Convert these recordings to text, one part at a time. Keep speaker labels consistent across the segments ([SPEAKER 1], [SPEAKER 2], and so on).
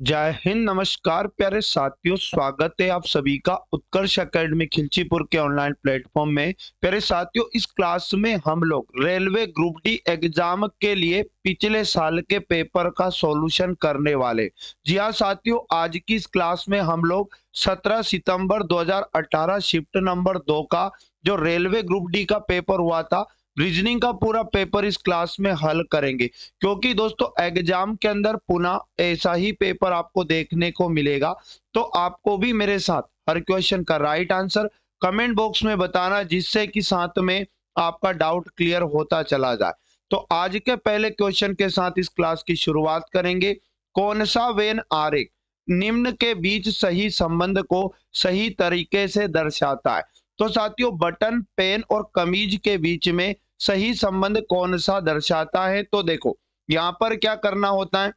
[SPEAKER 1] जय हिंद, नमस्कार प्यारे साथियों। स्वागत है आप सभी का उत्कर्ष एकेडमी खिलचीपुर के ऑनलाइन प्लेटफॉर्म में। प्यारे साथियों, इस क्लास में हम लोग रेलवे ग्रुप डी एग्जाम के लिए पिछले साल के पेपर का सॉल्यूशन करने वाले। जी हाँ साथियों, आज की इस क्लास में हम लोग 17 सितंबर 2018 शिफ्ट नंबर 2 का जो रेलवे ग्रुप डी का पेपर हुआ था, रीजनिंग का पूरा पेपर इस क्लास में हल करेंगे। क्योंकि दोस्तों एग्जाम के अंदर पुनः ऐसा ही पेपर आपको देखने को मिलेगा, तो आपको भी मेरे साथ हर क्वेश्चन का राइट आंसर कमेंट बॉक्स में बताना, जिससे कि साथ में आपका डाउट क्लियर होता चला जाए। तो आज के पहले क्वेश्चन के साथ इस क्लास की शुरुआत करेंगे। कौन सा वेन आरेख निम्न के बीच सही संबंध को सही तरीके से दर्शाता है? तो साथियों, बटन, पेन और कमीज के बीच में सही संबंध कौन सा दर्शाता है? तो देखो यहाँ पर क्या करना होता है,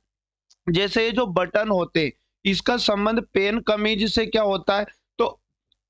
[SPEAKER 1] जैसे ये जो बटन होते हैं इसका संबंध पेन कमीज से क्या होता है, तो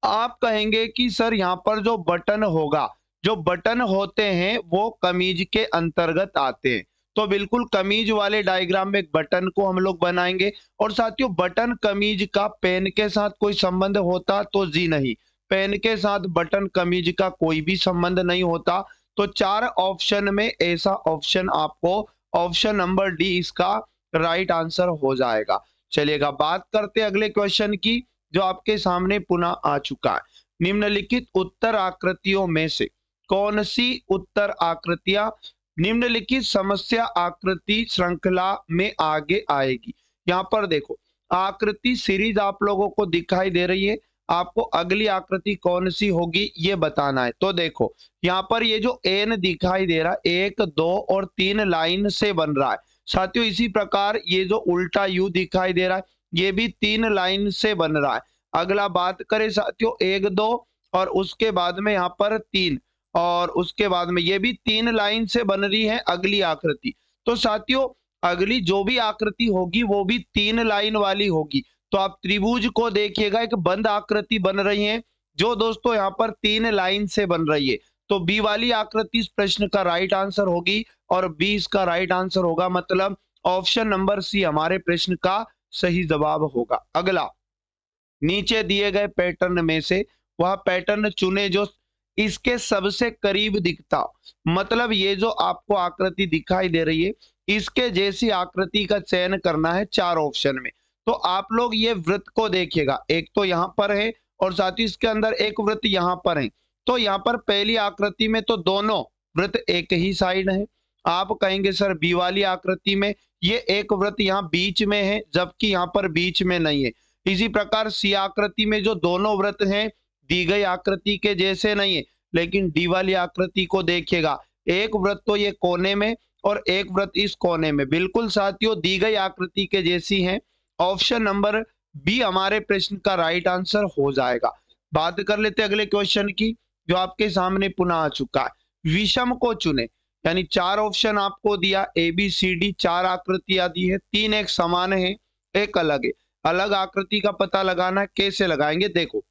[SPEAKER 1] आप कहेंगे कि सर यहाँ पर जो बटन होगा, जो बटन होते हैं वो कमीज के अंतर्गत आते हैं। तो बिल्कुल कमीज वाले डायग्राम में एक बटन को हम लोग बनाएंगे। और साथियों, बटन कमीज का पेन के साथ कोई संबंध होता तो जी नहीं, पेन के साथ बटन कमीज का कोई भी संबंध नहीं होता। तो 4 ऑप्शन में ऐसा ऑप्शन आपको ऑप्शन नंबर डी इसका राइट आंसर हो जाएगा। चलिएगा बात करते हैं अगले क्वेश्चन की, जो आपके सामने पुनः आ चुका है। निम्नलिखित उत्तर आकृतियों में से कौन सी उत्तर आकृतियां निम्नलिखित समस्या आकृति श्रृंखला में आगे आएगी? यहाँ पर देखो आकृति सीरीज आप लोगों को दिखाई दे रही है, आपको अगली आकृति कौन सी होगी ये बताना है। तो देखो यहाँ पर ये जो एन दिखाई दे रहा है 1, 2 और 3 लाइन से बन रहा है। साथियों इसी प्रकार ये जो उल्टा यू दिखाई दे रहा है ये भी 3 लाइन से बन रहा है। अगला बात करें साथियों 1, 2 और उसके बाद में यहाँ पर 3 और उसके बाद में ये भी 3 लाइन से बन रही है अगली आकृति। तो साथियों अगली जो भी आकृति होगी वो भी 3 लाइन वाली होगी। तो आप त्रिभुज को देखिएगा, एक बंद आकृति बन रही है जो दोस्तों यहाँ पर 3 लाइन से बन रही है। तो बी वाली आकृति इस प्रश्न का राइट आंसर होगी और बी इसका राइट आंसर होगा, मतलब ऑप्शन नंबर सी हमारे प्रश्न का सही जवाब होगा। अगला, नीचे दिए गए पैटर्न में से वह पैटर्न चुने जो इसके सबसे करीब दिखता हो। मतलब ये जो आपको आकृति दिखाई दे रही है इसके जैसी आकृति का चयन करना है 4 ऑप्शन में। तो आप लोग ये वृत्त को देखिएगा, एक तो यहाँ पर है और साथ ही इसके अंदर एक वृत्त यहाँ पर है। तो यहाँ पर पहली आकृति में तो दोनों वृत्त एक ही साइड है। आप कहेंगे सर बी वाली आकृति में ये एक वृत्त यहाँ बीच में है जबकि यहाँ पर बीच में नहीं है। इसी प्रकार सी आकृति में जो दोनों वृत्त हैं दी गई आकृति के जैसे नहीं है। लेकिन डी वाली आकृति को देखिएगा, एक वृत्त तो ये कोने में और एक वृत्त इस कोने में, बिल्कुल साथियों दी गई आकृति के जैसी है। ऑप्शन नंबर बी हमारे प्रश्न का राइट आंसर हो जाएगा। बात कर लेते हैं अगले क्वेश्चन की, जो आपके सामने पुनः आ चुका है। विषम को चुने, यानी 4 ऑप्शन आपको दिया, ए बी सी डी 4 आकृतियां दी है, 3 एक समान है एक अलग है। अलग आकृति का पता लगाना है, कैसे लगाएंगे? देखो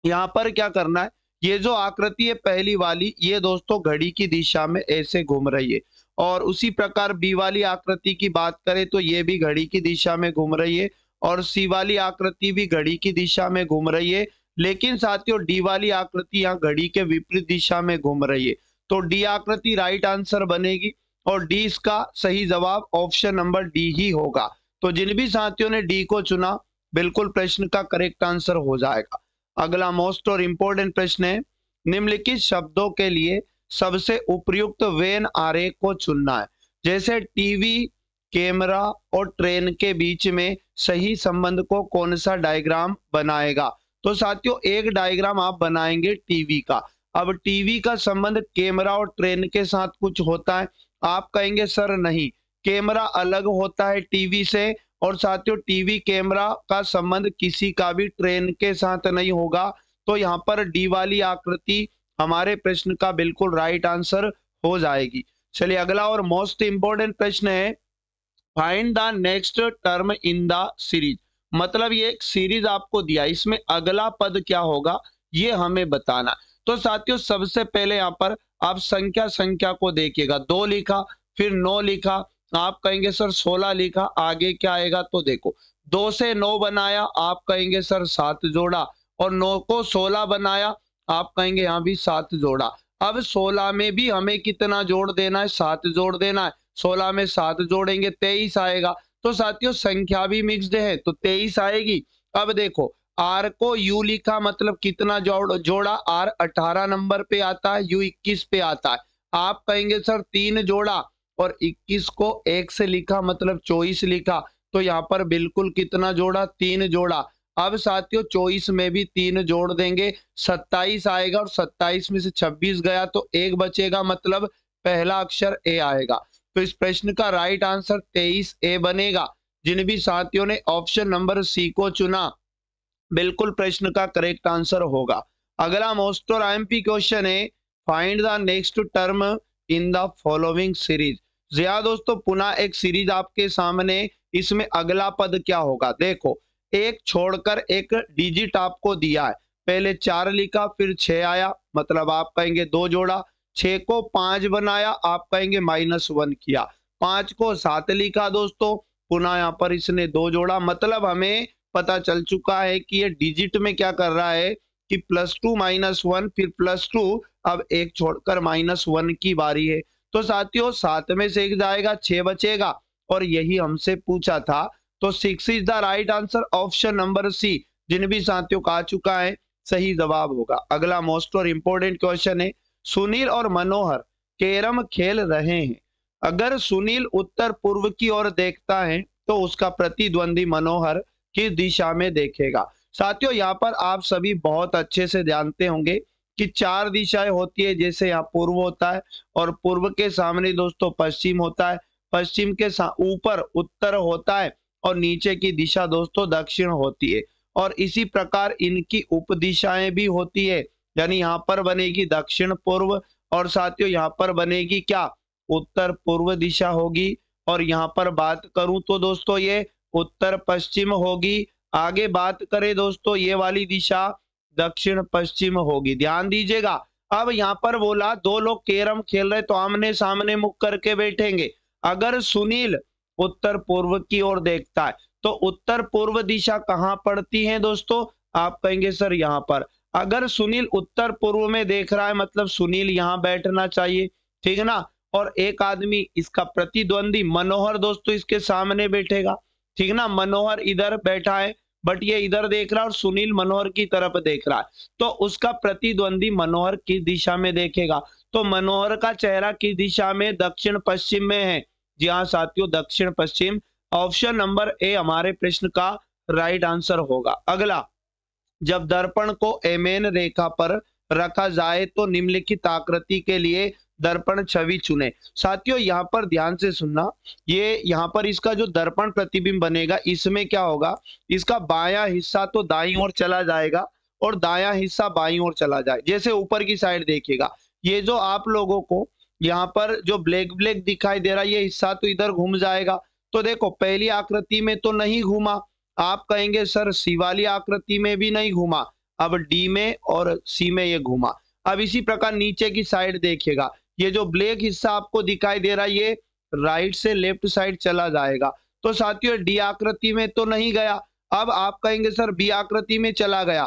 [SPEAKER 1] यहाँ पर क्या करना है, ये जो आकृति है पहली वाली ये दोस्तों घड़ी की दिशा में ऐसे घूम रही है। और उसी प्रकार बी वाली आकृति की बात करें तो ये भी घड़ी की दिशा में घूम रही है और सी वाली आकृति भी घड़ी की दिशा में घूम रही है। लेकिन साथियों डी वाली आकृति यहाँ घड़ी के विपरीत दिशा में घूम रही है। तो डी आकृति राइट आंसर बनेगी और डी इसका सही जवाब ऑप्शन नंबर डी ही होगा। तो जिन भी साथियों ने डी को चुना बिल्कुल प्रश्न का करेक्ट आंसर हो जाएगा। अगला मोस्ट और इंपोर्टेंट प्रश्न है, निम्नलिखित शब्दों के लिए सबसे उपयुक्त वेन आरेख को चुनना है। जैसे टीवी, कैमरा और ट्रेन के बीच में सही संबंध को कौन सा डायग्राम बनाएगा? तो साथियों एक डायग्राम आप बनाएंगे टीवी का। अब टीवी का संबंध कैमरा और ट्रेन के साथ कुछ होता है? आप कहेंगे सर नहीं, कैमरा अलग होता है टीवी से और साथियों टीवी कैमरा का संबंध किसी का भी ट्रेन के साथ नहीं होगा। तो यहाँ पर डी वाली आकृति हमारे प्रश्न का बिल्कुल राइट आंसर हो जाएगी। चलिए अगला और मोस्ट इंपोर्टेंट प्रश्न है, find the next term in the series. मतलब ये एक सीरीज आपको दिया, इसमें अगला पद क्या होगा ये हमें बताना। तो साथियों सबसे पहले यहाँ पर आप संख्या को देखिएगा, 2 लिखा, फिर 9 लिखा, आप कहेंगे सर 16 लिखा, आगे क्या आएगा? तो देखो 2 से 9 बनाया, आप कहेंगे सर 7 जोड़ा, और 9 को 16 बनाया, आप कहेंगे यहाँ भी 7 जोड़ा। अब 16 में भी हमें कितना जोड़ देना है? 7 जोड़ देना है। 16 में 7 जोड़ेंगे 23 आएगा। तो साथियों संख्या भी मिक्स्ड है तो 23 आएगी। अब देखो आर को यू लिखा, मतलब कितना जोड़ा? आर 18 नंबर पे आता है, यू 21 पे आता है। आप कहेंगे सर 3 जोड़ा, और 21 को 1 से लिखा मतलब 24 लिखा, तो यहाँ पर बिल्कुल कितना जोड़ा? 3 जोड़ा। अब साथियों 24 में भी 3 जोड़ देंगे, 27 आएगा, और 27 में से 26 गया तो 1 बचेगा, मतलब पहला अक्षर ए आएगा। तो इस प्रश्न का राइट आंसर 23 ए बनेगा। जिन भी साथियों ने ऑप्शन नंबर सी को चुना, बिल्कुल प्रश्न का करेक्ट आंसर होगा। अगला मोस्ट और आईएमपी क्वेश्चन है, find the next term in the following series. जिया दोस्तों पुनः एक सीरीज आपके सामने, इसमें अगला पद क्या होगा? देखो एक छोड़कर एक डिजिट आपको दिया है, पहले 4 लिखा फिर 6 आया, मतलब आप कहेंगे 2 जोड़ा। 6 को 5 बनाया, आप कहेंगे -1 किया। 5 को 7 लिखा दोस्तों, पुनः यहाँ पर इसने 2 जोड़ा, मतलब हमें पता चल चुका है कि ये डिजिट में क्या कर रहा है कि +2 -1 फिर +2, अब एक छोड़कर -1 की बारी है। तो साथियों 7 में से 1 जाएगा, 6 बचेगा, और यही हमसे पूछा था। तो 6 is the right answer, option number C. जिन भी साथियों का आ चुका है सही जवाब होगा। अगला मोस्ट और इंपोर्टेंट क्वेश्चन है, सुनील और मनोहर कैरम खेल रहे हैं। अगर सुनील उत्तर पूर्व की ओर देखता है तो उसका प्रतिद्वंदी मनोहर किस दिशा में देखेगा? साथियों यहाँ पर आप सभी बहुत अच्छे से जानते होंगे कि 4 दिशाएं होती है, जैसे यहाँ पूर्व होता है, और पूर्व के सामने दोस्तों पश्चिम होता है, पश्चिम के ऊपर उत्तर होता है, और नीचे की दिशा दोस्तों दक्षिण होती है। और इसी प्रकार इनकी उप दिशाएं भी होती है, यानी यहाँ पर बनेगी दक्षिण पूर्व, और साथियों यहाँ पर बनेगी क्या? उत्तर पूर्व दिशा होगी। और यहाँ पर बात करूं तो दोस्तों ये उत्तर पश्चिम होगी। आगे बात करें दोस्तों ये वाली दिशा दक्षिण पश्चिम होगी, ध्यान दीजिएगा। अब यहाँ पर बोला 2 लोग कैरम खेल रहे तो आमने सामने मुख करके बैठेंगे। अगर सुनील उत्तर पूर्व की ओर देखता है तो उत्तर पूर्व दिशा कहाँ पड़ती है दोस्तों? आप कहेंगे सर यहाँ पर। अगर सुनील उत्तर पूर्व में देख रहा है मतलब सुनील यहाँ बैठना चाहिए, ठीक है ना। और एक आदमी इसका प्रतिद्वंदी मनोहर दोस्तों इसके सामने बैठेगा, ठीक ना। मनोहर इधर बैठा है बट ये इधर देख रहा है और सुनील मनोहर की तरफ देख रहा है, तो उसका प्रतिद्वंदी मनोहर किस दिशा में देखेगा? तो मनोहर का चेहरा किस दिशा में? दक्षिण पश्चिम में है। जी हाँ साथियों, दक्षिण पश्चिम। ऑप्शन नंबर ए हमारे प्रश्न का राइट आंसर होगा। अगला, जब दर्पण को एमएन रेखा पर रखा जाए तो निम्नलिखित आकृति के लिए दर्पण छवि चुने। साथियों यहाँ पर ध्यान से सुनना, ये यहाँ पर इसका जो दर्पण प्रतिबिंब बनेगा इसमें क्या होगा, इसका बायां हिस्सा तो दाईं ओर चला जाएगा और दायां हिस्सा बाईं ओर चला जाए। जैसे ऊपर की साइड देखिएगा, ये जो आप लोगों को यहाँ पर जो ब्लैक ब्लैक दिखाई दे रहा है ये हिस्सा तो इधर घूम जाएगा। तो देखो पहली आकृति में तो नहीं घूमा, आप कहेंगे सर सी वाली आकृति में भी नहीं घूमा, अब डी में और सी में ये घूमा। अब इसी प्रकार नीचे की साइड देखिएगा, ये जो ब्लैक हिस्सा आपको दिखाई दे रहा है ये राइट से लेफ्ट साइड चला जाएगा। तो साथियों डी आकृति में तो नहीं गया, अब आप कहेंगे सर बी आकृति में चला गया,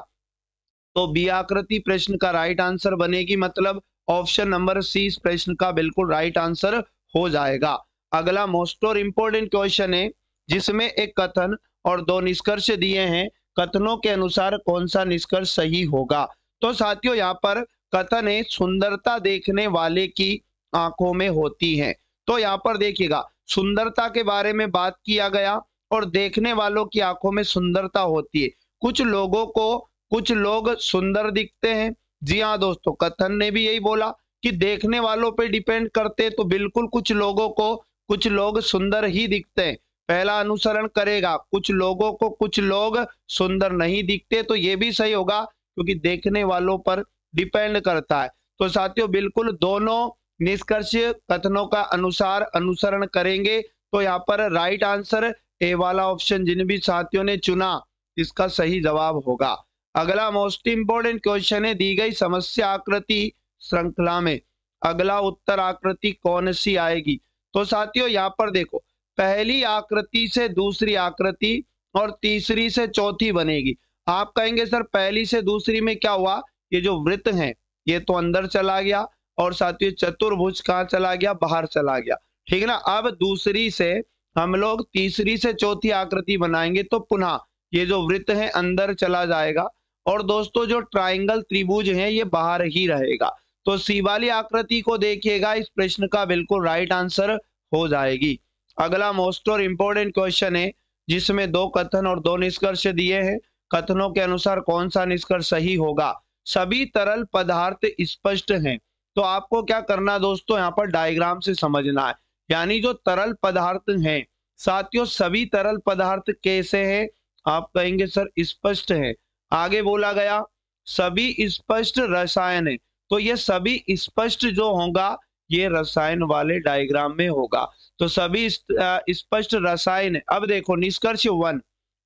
[SPEAKER 1] तो बी आकृति प्रश्न का राइट आंसर बनेगी, मतलब ऑप्शन नंबर सी इस प्रश्न का बिल्कुल राइट आंसर हो जाएगा। अगला मोस्ट और इंपोर्टेंट क्वेश्चन है जिसमें एक कथन और 2 निष्कर्ष दिए हैं, कथनों के अनुसार कौन सा निष्कर्ष सही होगा? तो साथियों यहाँ पर कथन है सुंदरता देखने वाले की आंखों में होती है। तो यहाँ पर देखिएगा सुंदरता के बारे में बात किया गया और देखने वालों की आंखों में सुंदरता होती है। कुछ लोगों को कुछ लोग सुंदर दिखते हैं। जी हाँ दोस्तों, कथन ने भी यही बोला कि देखने वालों पे डिपेंड करते, तो बिल्कुल कुछ लोगों को कुछ लोग सुंदर ही दिखते हैं। पहला अनुसरण करेगा, कुछ लोगों को कुछ लोग सुंदर नहीं दिखते, तो ये भी सही होगा क्योंकि देखने वालों पर डिपेंड करता है। तो साथियों बिल्कुल दोनों निष्कर्ष कथनों का अनुसार अनुसरण करेंगे, तो यहाँ पर राइट आंसर ए वाला ऑप्शन जिन भी साथियों ने चुना इसका सही जवाब होगा। अगला मोस्ट इंपोर्टेंट क्वेश्चन है, दी गई समस्या आकृति श्रृंखला में अगला उत्तर आकृति कौन सी आएगी? तो साथियों यहाँ पर देखो, पहली आकृति से दूसरी आकृति और तीसरी से चौथी बनेगी। आप कहेंगे सर पहली से दूसरी में क्या हुआ, ये जो वृत्त है ये तो अंदर चला गया, और साथियों चतुर्भुज कहाँ चला गया, बाहर चला गया, ठीक है ना। अब दूसरी से हम लोग तीसरी से चौथी आकृति बनाएंगे तो पुनः ये जो वृत्त है अंदर चला जाएगा, और दोस्तों जो ट्राइंगल त्रिभुज है ये बाहर ही रहेगा। तो सी वाली आकृति को देखिएगा, इस प्रश्न का बिल्कुल राइट आंसर हो जाएगी। अगला मोस्ट और इम्पोर्टेंट क्वेश्चन है जिसमें दो कथन और दो निष्कर्ष दिए हैं। कथनों के अनुसार कौन सा निष्कर्ष सही होगा। सभी तरल पदार्थ स्पष्ट हैं। तो आपको क्या करना दोस्तों, यहाँ पर डायग्राम से समझना है। यानी जो तरल पदार्थ हैं साथियों, सभी तरल पदार्थ कैसे हैं, आप कहेंगे सर स्पष्ट है। आगे बोला गया सभी स्पष्ट रसायन है, तो ये सभी स्पष्ट जो होगा ये रसायन वाले डायग्राम में होगा। तो सभी स्पष्ट रसायन। अब देखो निष्कर्ष 1,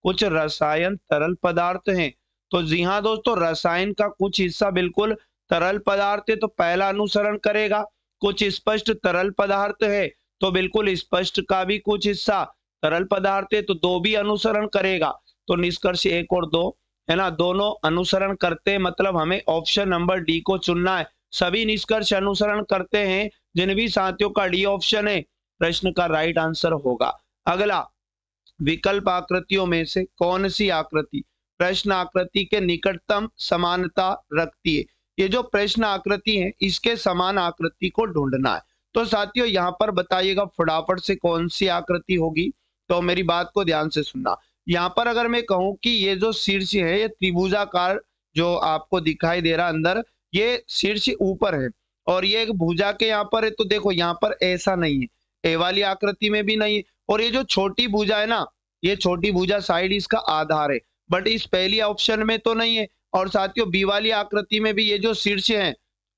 [SPEAKER 1] कुछ रसायन तरल पदार्थ हैं। तो जी हाँ दोस्तों, रसायन का कुछ हिस्सा बिल्कुल तरल पदार्थ है तो पहला अनुसरण करेगा। कुछ स्पष्ट तरल पदार्थ है तो बिल्कुल स्पष्ट का भी कुछ हिस्सा तरल पदार्थ है तो दो भी अनुसरण करेगा। तो निष्कर्ष 1 और 2 है ना, दोनों अनुसरण करते, मतलब हमें ऑप्शन नंबर डी को चुनना है। सभी निष्कर्ष अनुसरण करते हैं, जिन भी साथियों का डी ऑप्शन है प्रश्न का राइट आंसर होगा। अगला, विकल्प आकृतियों में से कौन सी आकृति प्रश्न आकृति के निकटतम समानता रखती है। ये जो प्रश्न आकृति है इसके समान आकृति को ढूंढना है। तो साथियों यहाँ पर बताइएगा फटाफट से कौन सी आकृति होगी। तो मेरी बात को ध्यान से सुनना। यहाँ पर अगर मैं कहूं कि ये जो शीर्ष है ये त्रिभुजाकार जो आपको दिखाई दे रहा अंदर, ये शीर्ष ऊपर है और ये एक भुजा के यहाँ पर है। तो देखो यहाँ पर ऐसा नहीं है, ए वाली आकृति में भी नहीं है, और ये जो छोटी भुजा है ना, ये छोटी भुजा साइड इसका आधार है, बट इस पहली ऑप्शन में तो नहीं है। और साथियों बी वाली आकृति में भी ये जो शीर्ष है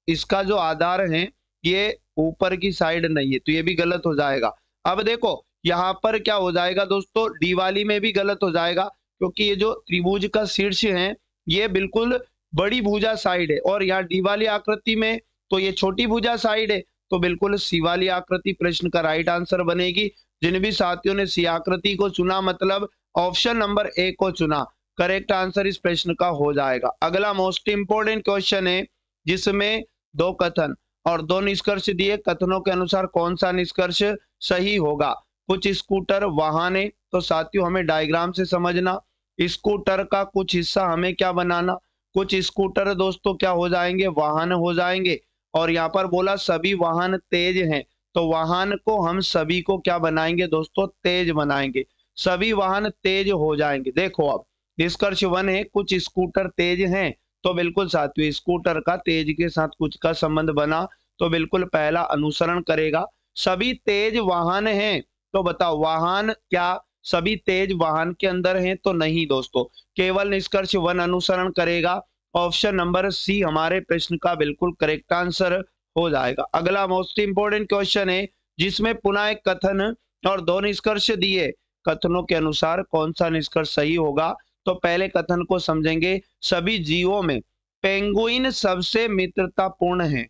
[SPEAKER 1] इसका जो आधार है ये ऊपर की साइड नहीं है, तो ये भी गलत हो जाएगा। अब देखो यहाँ पर क्या हो जाएगा दोस्तों, डी वाली में भी गलत हो जाएगा, क्योंकि ये जो त्रिभुज का शीर्ष है ये बिल्कुल बड़ी भुजा साइड है, और यहाँ डी वाली आकृति में तो ये छोटी भुजा साइड है। तो बिल्कुल सी वाली आकृति प्रश्न का राइट आंसर बनेगी। जिन भी साथियों ने सी आकृति को चुना, मतलब ऑप्शन नंबर ए को चुना, करेक्ट आंसर इस प्रश्न का हो जाएगा। अगला मोस्ट इंपोर्टेंट क्वेश्चन है जिसमें दो कथन और दो निष्कर्ष दिए। कथनों के अनुसार कौन सा निष्कर्ष सही होगा। कुछ स्कूटर वाहन है, तो साथियों हमें डायग्राम से समझना। स्कूटर का कुछ हिस्सा हमें क्या बनाना, कुछ स्कूटर दोस्तों क्या हो जाएंगे, वाहन हो जाएंगे। और यहाँ पर बोला सभी वाहन तेज हैं, तो वाहन को हम सभी को क्या बनाएंगे दोस्तों, तेज बनाएंगे। सभी वाहन तेज हो जाएंगे। देखो अब निष्कर्ष 1 है कुछ स्कूटर तेज हैं, तो बिल्कुल साथियों स्कूटर का तेज के साथ कुछ का संबंध बना, तो बिल्कुल पहला अनुसरण करेगा। सभी तेज वाहन हैं, तो बताओ वाहन क्या सभी तेज वाहन के अंदर हैं, तो नहीं दोस्तों, केवल निष्कर्ष 1 अनुसरण करेगा। ऑप्शन नंबर सी हमारे प्रश्न का बिल्कुल करेक्ट आंसर हो जाएगा। अगला मोस्ट इंपोर्टेंट क्वेश्चन है जिसमें पुनः एक कथन और दो निष्कर्ष दिए। कथनों के अनुसार कौन सा निष्कर्ष सही होगा। तो पहले कथन को समझेंगे, सभी जीवों में पेंगुइन सबसे मित्रतापूर्ण है।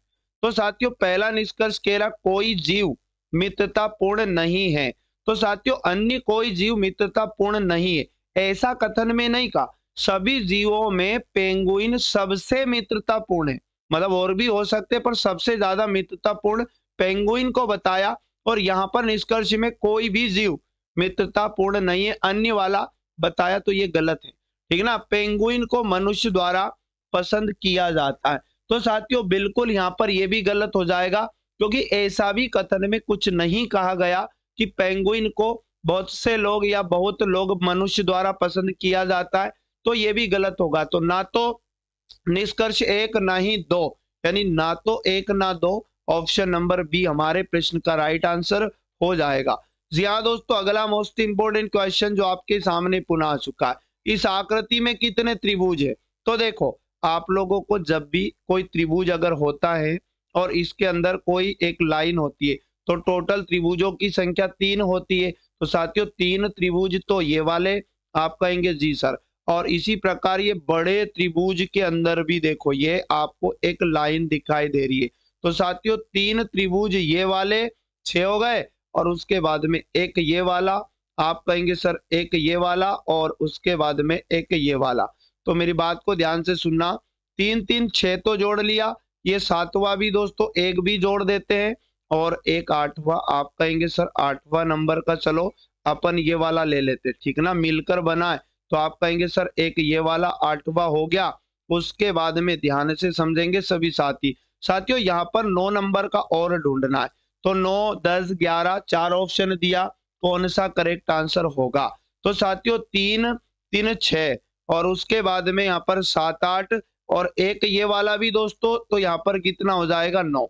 [SPEAKER 1] तो साथियों पहला निष्कर्ष कह रहा कोई जीव मित्रतापूर्ण नहीं है, तो साथियों अन्य कोई जीव मित्रतापूर्ण नहीं है, ऐसा कथन में नहीं कहा। सभी जीवों में पेंगुइन सबसे मित्रतापूर्ण है, मतलब और भी हो सकते पर सबसे ज्यादा मित्रतापूर्ण पेंगुइन को बताया। और यहाँ पर निष्कर्ष में कोई भी जीव मित्रतापूर्ण नहीं है, अन्य वाला बताया, तो ये गलत है, ठीक है ना। पेंगुइन को मनुष्य द्वारा पसंद किया जाता है, तो साथियों बिल्कुल यहाँ पर ये भी गलत हो जाएगा, क्योंकि ऐसा भी कथन में कुछ नहीं कहा गया कि पेंगुइन को बहुत से लोग या बहुत लोग मनुष्य द्वारा पसंद किया जाता है, तो ये भी गलत होगा। तो ना तो निष्कर्ष 1 ना ही 2, यानी ना तो 1 ना 2, ऑप्शन नंबर बी हमारे प्रश्न का राइट आंसर हो जाएगा। जी हाँ दोस्तों, अगला मोस्ट इंपोर्टेंट क्वेश्चन जो आपके सामने पुनः आ चुका है। इस आकृति में कितने त्रिभुज है। तो देखो आप लोगों को जब भी कोई त्रिभुज अगर होता है और इसके अंदर कोई एक लाइन होती है, तो टोटल त्रिभुजों की संख्या 3 होती है। तो साथियों 3 त्रिभुज तो ये वाले आप कहेंगे जी सर, और इसी प्रकार ये बड़े त्रिभुज के अंदर भी देखो ये आपको एक लाइन दिखाई दे रही है। तो साथियों 3 त्रिभुज ये वाले 6 हो गए, और उसके बाद में एक ये वाला, आप कहेंगे सर एक ये वाला, और उसके बाद में एक ये वाला। तो मेरी बात को ध्यान से सुनना, 3 3 6 तो जोड़ लिया, ये 7वां भी दोस्तों एक भी जोड़ देते हैं, और एक 8वां, आप कहेंगे सर 8वां नंबर का चलो अपन ये वाला ले लेते, ठीक ना, मिलकर बना है। तो आप कहेंगे सर एक ये वाला 8वां हो गया। उसके बाद में ध्यान से समझेंगे सभी साथी। साथियों यहाँ पर 9 नंबर का और ढूंढना है, तो 9 10 11 4 ऑप्शन दिया, कौन सा करेक्ट आंसर होगा? तो साथियों 3 3 6, और उसके बाद में यहाँ पर 7 8, और एक ये वाला भी दोस्तों, तो यहाँ पर कितना हो जाएगा? 9।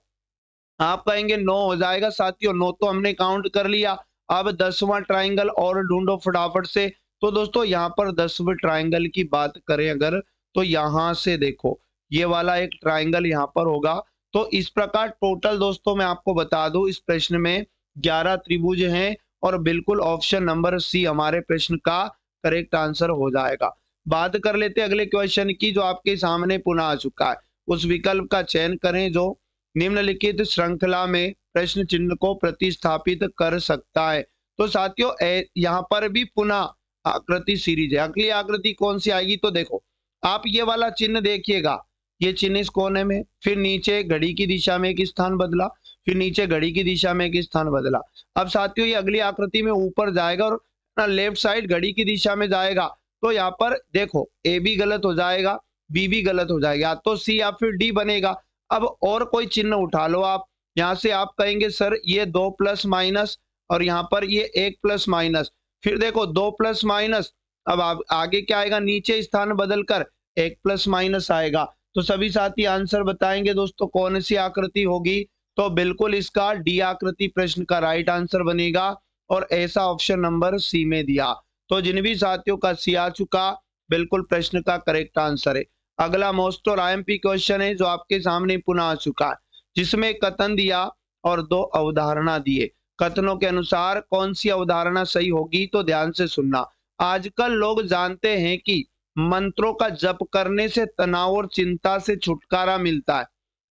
[SPEAKER 1] आप कहेंगे 9 हो जाएगा साथियों, 9 तो हमने काउंट कर लिया। अब 10वां ट्राइंगल और ढूंढो फटाफट से। तो दोस्तों यहाँ पर 10वें ट्राइंगल की बात करें अगर, तो यहाँ से देखो ये वाला एक ट्राइंगल यहाँ पर होगा। तो इस प्रकार टोटल दोस्तों मैं आपको बता दूं इस प्रश्न में 11 त्रिभुज हैं, और बिल्कुल ऑप्शन नंबर सी हमारे प्रश्न का करेक्ट आंसर हो जाएगा। बात कर लेते अगले क्वेश्चन की, जो आपके सामने पुनः आ चुका है। उस विकल्प का चयन करें जो निम्नलिखित श्रृंखला में प्रश्न चिन्ह को प्रतिस्थापित कर सकता है। तो साथियों यहाँ पर भी पुनः आकृति सीरीज है। अगली आकृति कौन सी आएगी? तो देखो आप ये वाला चिन्ह देखिएगा, ये चिन्ह इस कोने में, फिर नीचे घड़ी की दिशा में एक स्थान बदला, फिर नीचे घड़ी की दिशा में एक स्थान बदला। अब साथियों ये अगली आकृति में ऊपर जाएगा और लेफ्ट साइड घड़ी की दिशा में जाएगा। तो यहाँ पर देखो ए भी गलत हो जाएगा, बी भी गलत हो जाएगा, तो सी या फिर डी बनेगा। अब और कोई चिन्ह उठा लो आप, यहाँ से आप कहेंगे सर ये 2 प्लस माइनस, और यहाँ पर ये 1 प्लस माइनस, फिर देखो 2 प्लस माइनस, अब आप आगे क्या आएगा? नीचे स्थान बदलकर 1 प्लस माइनस आएगा। तो सभी साथी आंसर बताएंगे दोस्तों कौन सी आकृति होगी? तो बिल्कुल इसका डी आकृति प्रश्न का राइट आंसर बनेगा, और ऐसा ऑप्शन नंबर सी में दिया। तो जिन भी साथियों का सी आ चुका, बिल्कुल प्रश्न का करेक्ट आंसर है। अगला मोस्ट और आईएमपी क्वेश्चन है जो आपके सामने पुनः आ चुका है, जिसमें कथन दिया और 2 अवधारणा दिए। कथनों के अनुसार कौन सी अवधारणा सही होगी? तो ध्यान से सुनना। आजकल लोग जानते हैं कि मंत्रों का जप करने से तनाव और चिंता से छुटकारा मिलता है,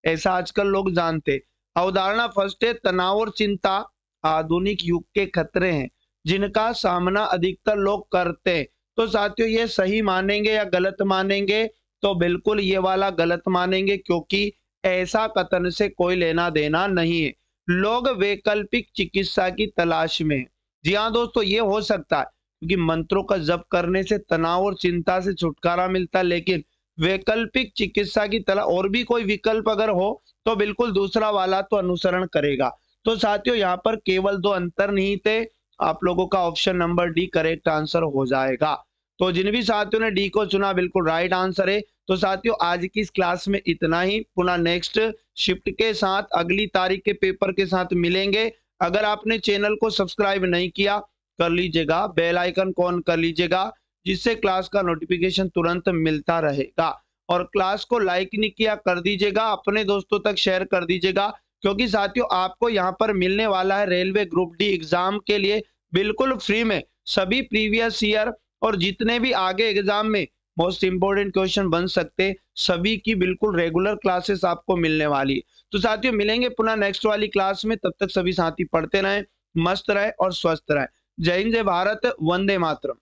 [SPEAKER 1] ऐसा आजकल लोग जानते। अवधारणा फर्स्ट है, तनाव और चिंता आधुनिक युग के खतरे हैं जिनका सामना अधिकतर लोग करते हैं। तो साथियों ये सही मानेंगे या गलत मानेंगे? तो बिल्कुल ये वाला गलत मानेंगे, क्योंकि ऐसा कथन से कोई लेना देना नहीं है। लोग वैकल्पिक चिकित्सा की तलाश में। जी हाँ दोस्तों, ये हो सकता है क्योंकि मंत्रों का जप करने से तनाव और चिंता से छुटकारा मिलता है, लेकिन वैकल्पिक चिकित्सा की तलाश और भी कोई विकल्प अगर हो तो बिल्कुल दूसरा वाला तो अनुसरण करेगा। तो साथियों यहाँ पर केवल 2 अंतर्निहित है, आप लोगों का option number D correct answer हो जाएगा। तो जिन भी साथियों ने डी को चुना बिल्कुल राइट आंसर है। तो साथियों आज की इस क्लास में इतना ही, पुनः नेक्स्ट शिफ्ट के साथ अगली तारीख के पेपर के साथ मिलेंगे। अगर आपने चैनल को सब्सक्राइब नहीं किया कर लीजिएगा, बेल आइकन को ऑन कर लीजिएगा, जिससे क्लास का नोटिफिकेशन तुरंत मिलता रहेगा। और क्लास को लाइक नहीं किया कर दीजिएगा, अपने दोस्तों तक शेयर कर दीजिएगा, क्योंकि साथियों आपको यहाँ पर मिलने वाला है रेलवे ग्रुप डी एग्जाम के लिए बिल्कुल फ्री में सभी प्रीवियस ईयर और जितने भी आगे एग्जाम में मोस्ट इंपोर्टेंट क्वेश्चन बन सकते सभी की बिल्कुल रेगुलर क्लासेस आपको मिलने वाली है। तो साथियों मिलेंगे पुनः नेक्स्ट वाली क्लास में, तब तक सभी साथी पढ़ते रहें, मस्त रहे और स्वस्थ रहे। जय हिंद, जय भारत, वंदे मातरम।